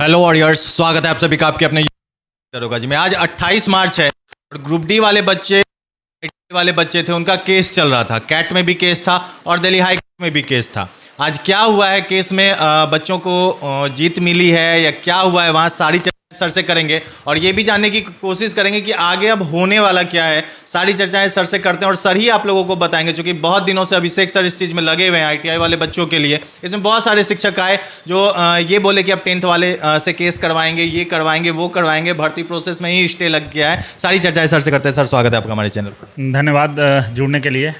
Hello warriors, स्वागत है आप सभी का आपके अपने दरोगा जी में। आज 28 मार्च है और ग्रुप डी वाले बच्चे थे, उनका केस चल रहा था। कैट में भी केस था और दिल्ली हाई कोर्ट में भी केस था। आज क्या हुआ है केस में, बच्चों को जीत मिली है या क्या हुआ है, वहाँ सारी चर्चाएं सर से करेंगे और ये भी जानने की कोशिश करेंगे कि आगे अब होने वाला क्या है। सारी चर्चाएं सर से करते हैं और सर ही आप लोगों को बताएंगे, क्योंकि बहुत दिनों से अभिषेक सर इस चीज़ में लगे हुए हैं आईटीआई वाले बच्चों के लिए। इसमें बहुत सारे शिक्षक आए जो ये बोले कि अब 10th वाले से केस करवाएंगे, ये करवाएंगे, वो करवाएंगे। भर्ती प्रोसेस में ही स्टे लग गया है। सारी चर्चाएं सर से करते हैं। सर, स्वागत है आपका हमारे चैनल पर। धन्यवाद जुड़ने के लिए।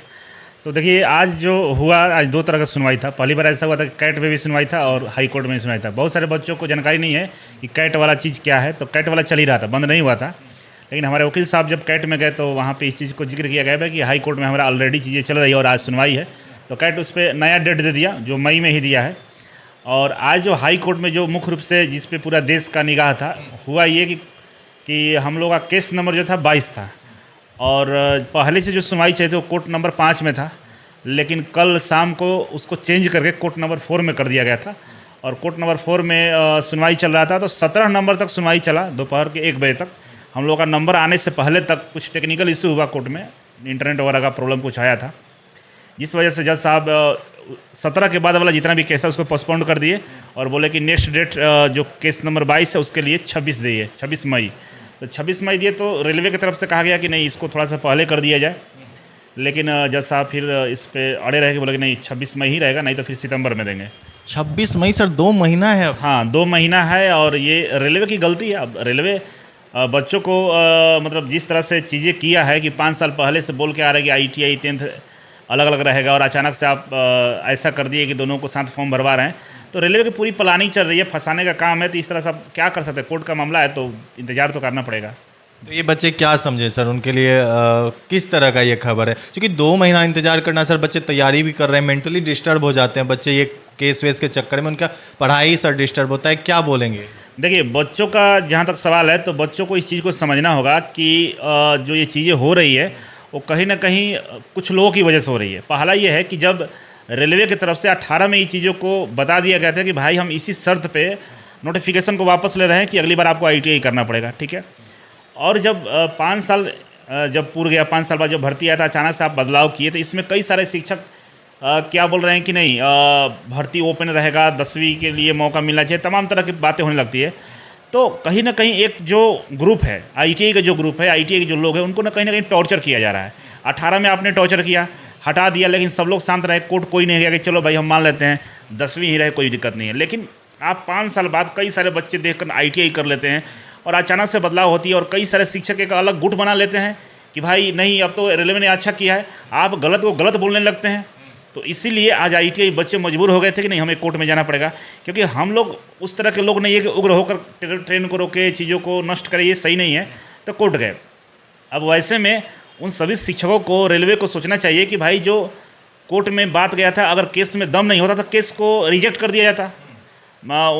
तो देखिए, आज जो हुआ, आज दो तरह का सुनवाई था। पहली बार ऐसा हुआ था कि कैट में भी सुनवाई था और हाई कोर्ट में भी सुनवाई था। बहुत सारे बच्चों को जानकारी नहीं है कि कैट वाला चीज़ क्या है, तो कैट वाला चल ही रहा था, बंद नहीं हुआ था। लेकिन हमारे वकील साहब जब कैट में गए तो वहाँ पे इस चीज़ को जिक्र किया गया है कि हाई कोर्ट में हमारा ऑलरेडी चीज़ें चल रही है और आज सुनवाई है। तो कैट उस पर नया डेट दे दिया, जो मई में ही दिया है। और आज जो हाई कोर्ट में जो मुख्य रूप से जिस पे पूरा देश का निगाह था, हुआ ये कि हम लोग का केस नंबर जो था 22 था और पहले से जो सुनवाई चाहिए थी वो कोर्ट नंबर 5 में था, लेकिन कल शाम को उसको चेंज करके कोर्ट नंबर 4 में कर दिया गया था। और कोर्ट नंबर 4 में सुनवाई चल रहा था, तो 17 नंबर तक सुनवाई चला, दोपहर के 1 बजे तक। हम लोग का नंबर आने से पहले तक कुछ टेक्निकल इशू हुआ कोर्ट में, इंटरनेट वगैरह का प्रॉब्लम कुछ आया था, जिस वजह से जज साहब 17 के बाद वाला जितना भी केस है उसको पोस्टपोन कर दिए और बोले कि नेक्स्ट डेट जो केस नंबर 22 है उसके लिए 26 दिए, 26 मई। तो 26 मई दिए तो रेलवे की तरफ से कहा गया कि नहीं, इसको थोड़ा सा पहले कर दिया जाए। लेकिन जज साहब फिर इस पे अड़े रहे कि बोले कि नहीं, 26 मई ही रहेगा, नहीं तो फिर सितंबर में देंगे। 26 मई सर, 2 महीना है अब। हाँ, 2 महीना है और ये रेलवे की गलती है। अब रेलवे बच्चों को मतलब जिस तरह से चीज़ें किया है कि 5 साल पहले से बोल के आ रहे हैं कि आईटीआई 10th अलग अलग रहेगा और अचानक से आप ऐसा कर दिए कि दोनों को साथ फॉर्म भरवा रहे हैं। तो रेलवे की पूरी प्लानिंग चल रही है, फंसाने का काम है। तो इस तरह से आप क्या कर सकते हैं, कोर्ट का मामला है तो इंतजार तो करना पड़ेगा। तो ये बच्चे क्या समझे सर, उनके लिए किस तरह का ये खबर है? क्योंकि 2 महीना इंतजार करना सर, बच्चे तैयारी भी कर रहे हैं, मेंटली डिस्टर्ब हो जाते हैं बच्चे ये केस वेस के चक्कर में, उनका पढ़ाई सर डिस्टर्ब होता है। क्या बोलेंगे? देखिए, बच्चों का जहाँ तक सवाल है तो बच्चों को इस चीज़ को समझना होगा कि जो ये चीज़ें हो रही है वो कहीं ना कहीं कुछ लोगों की वजह से हो रही है। पहला ये है कि जब रेलवे की तरफ से 18 में ये चीज़ों को बता दिया गया था कि भाई हम इसी शर्त पे नोटिफिकेशन को वापस ले रहे हैं कि अगली बार आपको आईटीआई करना पड़ेगा, ठीक है। और जब 5 साल जब पूरा गया, 5 साल बाद जब भर्ती आया था, अचानक से आप बदलाव किए, तो इसमें कई सारे शिक्षक क्या बोल रहे हैं कि नहीं, भर्ती ओपन रहेगा, 10वीं के लिए मौका मिलना चाहिए, तमाम तरह की बातें होने लगती है। तो कहीं ना कहीं एक जो ग्रुप है, आईटीआई का जो ग्रुप है, आईटीआई के जो लोग हैं, उनको ना कहीं टॉर्चर किया जा रहा है। 18 में आपने टॉर्चर किया, हटा दिया, लेकिन सब लोग शांत रहे, कोर्ट कोई नहीं गया कि चलो भाई हम मान लेते हैं 10वीं ही रहे, कोई दिक्कत नहीं है। लेकिन आप 5 साल बाद कई सारे बच्चे देखकर आईटीआई कर लेते हैं और अचानक से बदलाव होती है और कई सारे शिक्षक एक अलग गुट बना लेते हैं कि भाई नहीं, अब तो रेलवे ने अच्छा किया है, आप गलत को गलत बोलने लगते हैं। तो इसीलिए आज आईटीआई बच्चे मजबूर हो गए थे कि नहीं, हमें कोर्ट में जाना पड़ेगा, क्योंकि हम लोग उस तरह के लोग नहीं है कि उग्र होकर ट्रेन को रोके, चीज़ों को नष्ट करे, ये सही नहीं है। तो कोर्ट गए। अब वैसे में उन सभी शिक्षकों को, रेलवे को सोचना चाहिए कि भाई जो कोर्ट में बात गया था, अगर केस में दम नहीं होता तो केस को रिजेक्ट कर दिया जाता,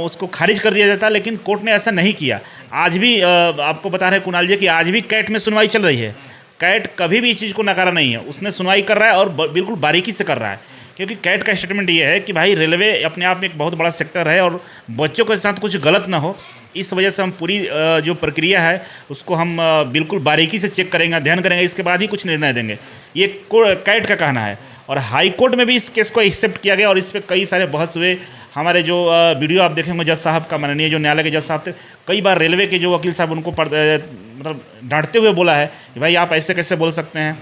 उसको खारिज कर दिया जाता, लेकिन कोर्ट ने ऐसा नहीं किया। आज भी आपको बता रहे कुणाल जी कि आज भी कैट में सुनवाई चल रही है। कैट कभी भी इस चीज़ को नकारा नहीं है, उसने सुनवाई कर रहा है और बिल्कुल बारीकी से कर रहा है, क्योंकि कैट का स्टेटमेंट ये है कि भाई रेलवे अपने आप में एक बहुत बड़ा सेक्टर है और बच्चों के साथ कुछ गलत ना हो, इस वजह से हम पूरी जो प्रक्रिया है उसको हम बिल्कुल बारीकी से चेक करेंगे, अध्ययन करेंगे, इसके बाद ही कुछ निर्णय देंगे, ये कैट का कहना है। और हाई कोर्ट में भी इस केस को एक्सेप्ट किया गया और इस पर कई सारे बहस हुए। हमारे जो वीडियो आप देखेंगे जज साहब का, माननीय जो न्यायालय के जज साहब थे, कई बार रेलवे के जो वकील साहब उनको मतलब डांटते हुए बोला है कि भाई आप ऐसे कैसे बोल सकते हैं।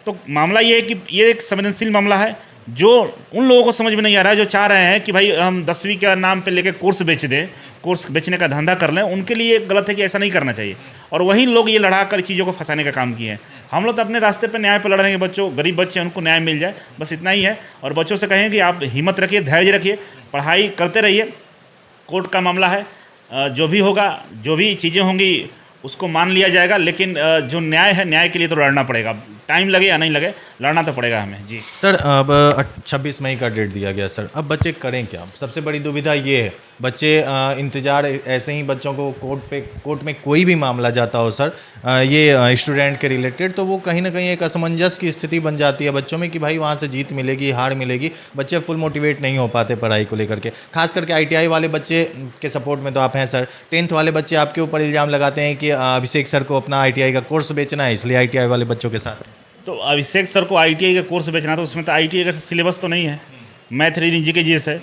तो मामला ये है कि ये एक संवेदनशील मामला है, जो उन लोगों को समझ में नहीं आ रहा है जो चाह रहे हैं कि भाई हम 10वीं के नाम पे लेके कोर्स बेच दें, कोर्स बेचने का धंधा कर लें। उनके लिए गलत है कि ऐसा नहीं करना चाहिए, और वही लोग ये लड़ा कर चीज़ों को फंसाने का काम किए हैं। हम लोग तो अपने रास्ते पर न्याय पर लड़ रहे हैं, बच्चों, गरीब बच्चे हैं, उनको न्याय मिल जाए, बस इतना ही है। और बच्चों से कहें कि आप हिम्मत रखिए, धैर्य रखिए, पढ़ाई करते रहिए। कोर्ट का मामला है, जो भी होगा, जो भी चीज़ें होंगी उसको मान लिया जाएगा, लेकिन जो न्याय है, न्याय के लिए तो लड़ना पड़ेगा, टाइम लगे या नहीं लगे, लड़ना तो पड़ेगा हमें। जी सर, अब 26 मई का डेट दिया गया सर, अब बच्चे करें क्या? सबसे बड़ी दुविधा ये है, बच्चे इंतज़ार ऐसे ही बच्चों को कोर्ट में कोई भी मामला जाता हो सर, ये स्टूडेंट के रिलेटेड, तो वो कहीं ना कहीं एक असमंजस की स्थिति बन जाती है बच्चों में कि भाई वहाँ से जीत मिलेगी हार मिलेगी, बच्चे फुल मोटिवेट नहीं हो पाते पढ़ाई को लेकर के। खास करके ITI वाले बच्चे के सपोर्ट में तो आप हैं सर। 10th वाले बच्चे आपके ऊपर इल्ज़ाम लगाते हैं कि अभिषेक सर को अपना ITI का कोर्स बेचना है, इसलिए ITI वाले बच्चों के साथ। तो अभिषेक सर को ITI का कोर्स बेचना, तो उसमें तो ITI का सिलेबस तो नहीं है, मैथ रीजनिंग GK है।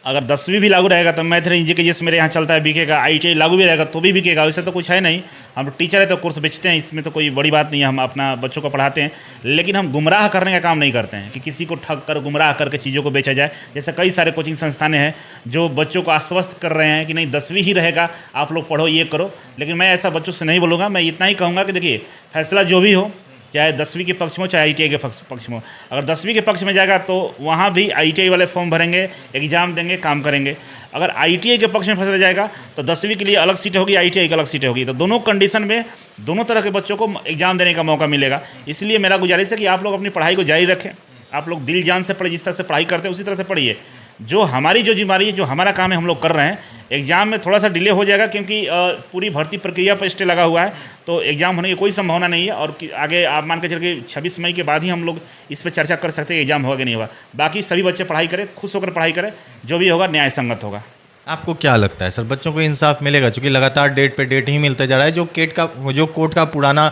अगर 10वीं भी लागू रहेगा तो मैथ रीजनिंग GK मेरे यहाँ चलता है, बिकेगा। ITI लागू भी रहेगा तो भी बिकेगा, वैसे तो कुछ है नहीं। हम टीचर है तो कोर्स बेचते हैं, इसमें तो कोई बड़ी बात नहीं है, हम अपना बच्चों को पढ़ाते हैं। लेकिन हम गुमराह करने का काम नहीं करते हैं कि किसी को ठग कर गुमराह करके चीज़ों को बेचा जाए। जैसे कई सारे कोचिंग संस्थानें हैं जो बच्चों को आश्वस्त कर रहे हैं कि नहीं 10वीं ही रहेगा, आप लोग पढ़ो, ये करो। लेकिन मैं ऐसा बच्चों से नहीं बोलूँगा, मैं इतना ही कहूँगा कि देखिए फैसला जो भी हो, चाहे 10वीं के पक्ष में हो चाहे ITI के पक्ष में हो, अगर 10वीं के पक्ष में जाएगा तो वहाँ भी ITI वाले फॉर्म भरेंगे, एग्ज़ाम देंगे, काम करेंगे। अगर ITI के पक्ष में फैसला जाएगा तो 10वीं के लिए अलग सीट होगी, ITI की अलग सीट होगी। तो दोनों कंडीशन में दोनों तरह के बच्चों को एग्ज़ाम देने का मौका मिलेगा। इसलिए मेरा गुजारिश है कि आप लोग अपनी पढ़ाई को जारी रखें, आप लोग दिल जान से पढ़े, जिस तरह से पढ़ाई करते हैं उसी तरह से पढ़िए। जो हमारी जो जिम्मेदारी है, जो हमारा काम है, हम लोग कर रहे हैं। एग्ज़ाम में थोड़ा सा डिले हो जाएगा क्योंकि पूरी भर्ती प्रक्रिया पर स्टे लगा हुआ है, तो एग्ज़ाम होने की कोई संभावना नहीं है। और आगे आप मान के चल के 26 मई के बाद ही हम लोग इस पर चर्चा कर सकते हैं एग्ज़ाम होगा कि नहीं होगा। बाकी सभी बच्चे पढ़ाई करें, खुश होकर पढ़ाई करें, जो भी होगा न्याय संगत होगा। आपको क्या लगता है सर, बच्चों को इंसाफ मिलेगा? क्योंकि लगातार डेट पे डेट ही मिलता जा रहा है, जो कोर्ट का पुराना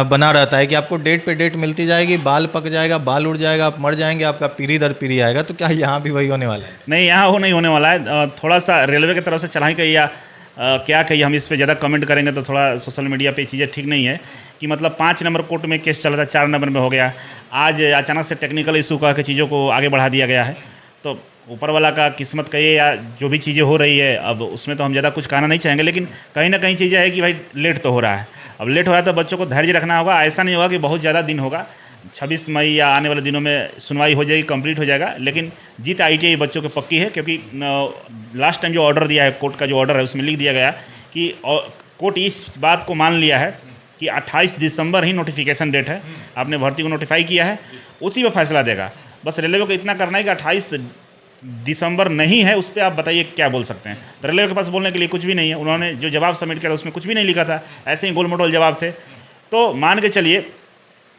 बना रहता है कि आपको डेट पे डेट मिलती जाएगी, बाल पक जाएगा, बाल उड़ जाएगा, आप मर जाएंगे, आपका पीढ़ी दर पीढ़ी आएगा। तो क्या यहाँ भी वही होने वाला है? नहीं, यहाँ वो नहीं होने वाला है। थोड़ा सा रेलवे की तरफ से चढ़ाई कही या क्या कही, हम इस पर ज़्यादा कमेंट करेंगे तो थोड़ा सोशल मीडिया पे चीज़ें ठीक नहीं है कि मतलब 5 नंबर कोर्ट में केस चल रहा था, 4 नंबर में हो गया। आज अचानक से टेक्निकल इशू कह के चीज़ों को आगे बढ़ा दिया गया है। तो ऊपर वाला का किस्मत कहिए या जो भी चीज़ें हो रही है, अब उसमें तो हम ज़्यादा कुछ कहना नहीं चाहेंगे। लेकिन कहीं ना कहीं चीज़ें है कि भाई लेट तो हो रहा है। अब लेट हो रहा है तो बच्चों को धैर्य रखना होगा। ऐसा नहीं होगा कि बहुत ज़्यादा दिन होगा, 26 मई या आने वाले दिनों में सुनवाई हो जाएगी, कंप्लीट हो जाएगा। लेकिन जीत ITI बच्चों की पक्की है, क्योंकि लास्ट टाइम जो ऑर्डर दिया है, कोर्ट का जो ऑर्डर है, उसमें लिख दिया गया कि कोर्ट इस बात को मान लिया है कि 28 दिसंबर ही नोटिफिकेशन डेट है, आपने भर्ती को नोटिफाई किया है, उसी पर फैसला देगा। बस रेलवे को इतना करना है कि 28 दिसंबर नहीं है, उस पर आप बताइए क्या बोल सकते हैं। तो रेलवे के पास बोलने के लिए कुछ भी नहीं है। उन्होंने जो जवाब सबमिट किया था उसमें कुछ भी नहीं लिखा था, ऐसे ही गोल मटोल जवाब थे। तो मान के चलिए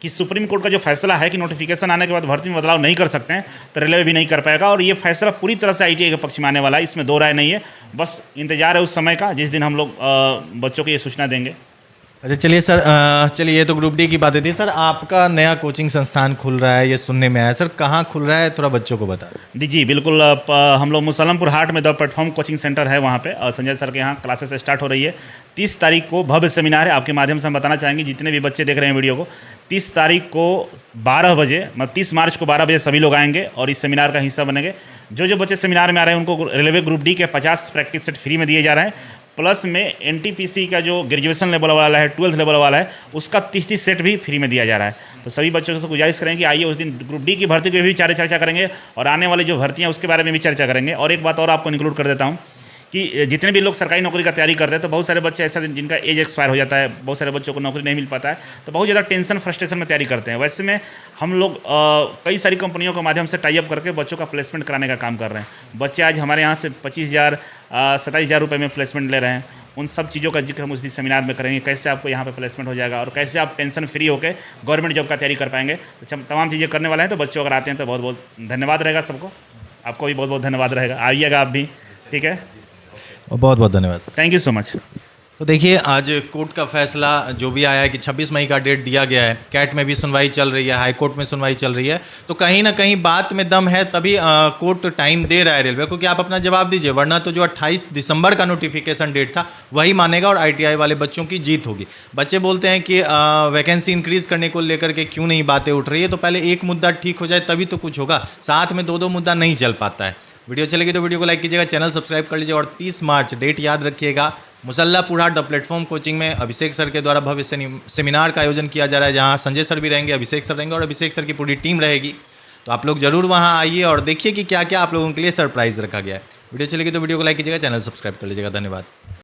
कि सुप्रीम कोर्ट का जो फैसला है कि नोटिफिकेशन आने के बाद भर्ती में बदलाव नहीं कर सकते हैं, तो रेलवे भी नहीं कर पाएगा। और ये फैसला पूरी तरह से ITI के पक्ष में आने वाला है, इसमें दो राय नहीं है। बस इंतजार है उस समय का जिस दिन हम लोग बच्चों को ये सूचना देंगे। अच्छा चलिए सर, चलिए ये तो ग्रुप डी की बातें थी सर। आपका नया कोचिंग संस्थान खुल रहा है, ये सुनने में आया सर, कहाँ खुल रहा है, थोड़ा बच्चों को बता दें। जी बिल्कुल, हम लोग मुसलमपुर हाट में द प्लेटफॉर्म कोचिंग सेंटर है, वहाँ पे संजय सर के यहाँ क्लासेस स्टार्ट हो रही है। 30 तारीख को भव्य सेमिनार है। आपके माध्यम से हम बताना चाहेंगे जितने भी बच्चे देख रहे हैं वीडियो को, 30 तारीख को 12 बजे, मतलब 30 मार्च को 12 बजे सभी लोग आएंगे और इस सेमिनार का हिस्सा बनेंगे। जो बच्चे सेमिनार में आ रहे हैं उनको रेलवे ग्रुप डी के 50 प्रैक्टिस सेट फ्री में दिए जा रहे हैं। प्लस में NTPC का जो ग्रेजुएशन लेवल वाला है, 12th लेवल वाला है, उसका 30 सेट भी फ्री में दिया जा रहा है। तो सभी बच्चों से गुजारिश करेंगे कि आइए उस दिन ग्रुप डी की भर्ती की भी चर्चा करेंगे और आने वाली जो भर्तियाँ उसके बारे में भी चर्चा करेंगे। और एक बात और आपको इंक्लूड कर देता हूँ कि जितने भी लोग सरकारी नौकरी का तैयारी करते हैं, तो बहुत सारे बच्चे ऐसे जिनका एज एक्सपायर हो जाता है, बहुत सारे बच्चों को नौकरी नहीं मिल पाता है, तो बहुत ज़्यादा टेंशन फ्रस्ट्रेशन में तैयारी करते हैं। वैसे में हम लोग कई सारी कंपनियों के माध्यम से टाई अप करके बच्चों का प्लेसमेंट कराने का काम कर रहे हैं। बच्चे आज हमारे यहाँ से 25,000 27,000 रुपये में प्लेसमेंट ले रहे हैं। उन सब चीज़ों का जिक्र हम उस दिन सेमिनार में करेंगे, कैसे आपको यहाँ पे प्लेसमेंट हो जाएगा और कैसे आप टेंशन फ्री होकर गवर्नमेंट जॉब का तैयारी कर पाएंगे। तो तमाम चीज़ें करने वाले हैं। तो बच्चों अगर आते हैं तो बहुत बहुत धन्यवाद रहेगा सबको। आपको भी बहुत बहुत धन्यवाद रहेगा, आइएगा आप भी, ठीक है। बहुत बहुत धन्यवाद sir, thank you so much. तो देखिए आज कोर्ट का फैसला जो भी आया है कि 26 मई का डेट दिया गया है, कैट में भी सुनवाई चल रही है, हाई कोर्ट में सुनवाई चल रही है, तो कहीं ना कहीं बात में दम है, तभी कोर्ट टाइम दे रहा है रेलवे को कि आप अपना जवाब दीजिए, वरना तो जो 28 दिसंबर का नोटिफिकेशन डेट था वही मानेगा और ITI वाले बच्चों की जीत होगी। बच्चे बोलते हैं कि वैकेंसी इंक्रीज़ करने को लेकर के क्यों नहीं बातें उठ रही है, तो पहले एक मुद्दा ठीक हो जाए तभी तो कुछ होगा, साथ में दो मुद्दा नहीं चल पाता है। वीडियो चलेगी तो वीडियो को लाइक कीजिएगा, चैनल सब्सक्राइब कर लीजिए और 30 मार्च डेट याद रखिएगा, मुसल्लापुर हाट द प्लेटफॉर्म कोचिंग में अभिषेक सर के द्वारा भव्य सेमिनार का आयोजन किया जा रहा है, जहां संजय सर भी रहेंगे, अभिषेक सर रहेंगे और अभिषेक सर की पूरी टीम रहेगी। तो आप लोग जरूर वहां आइए और देखिए कि क्या क्या आप लोगों के लिए सरप्राइज रखा गया है। वीडियो चलेगी तो वीडियो को लाइक कीजिएगा, चैनल सब्सक्राइब कर लीजिएगा। धन्यवाद।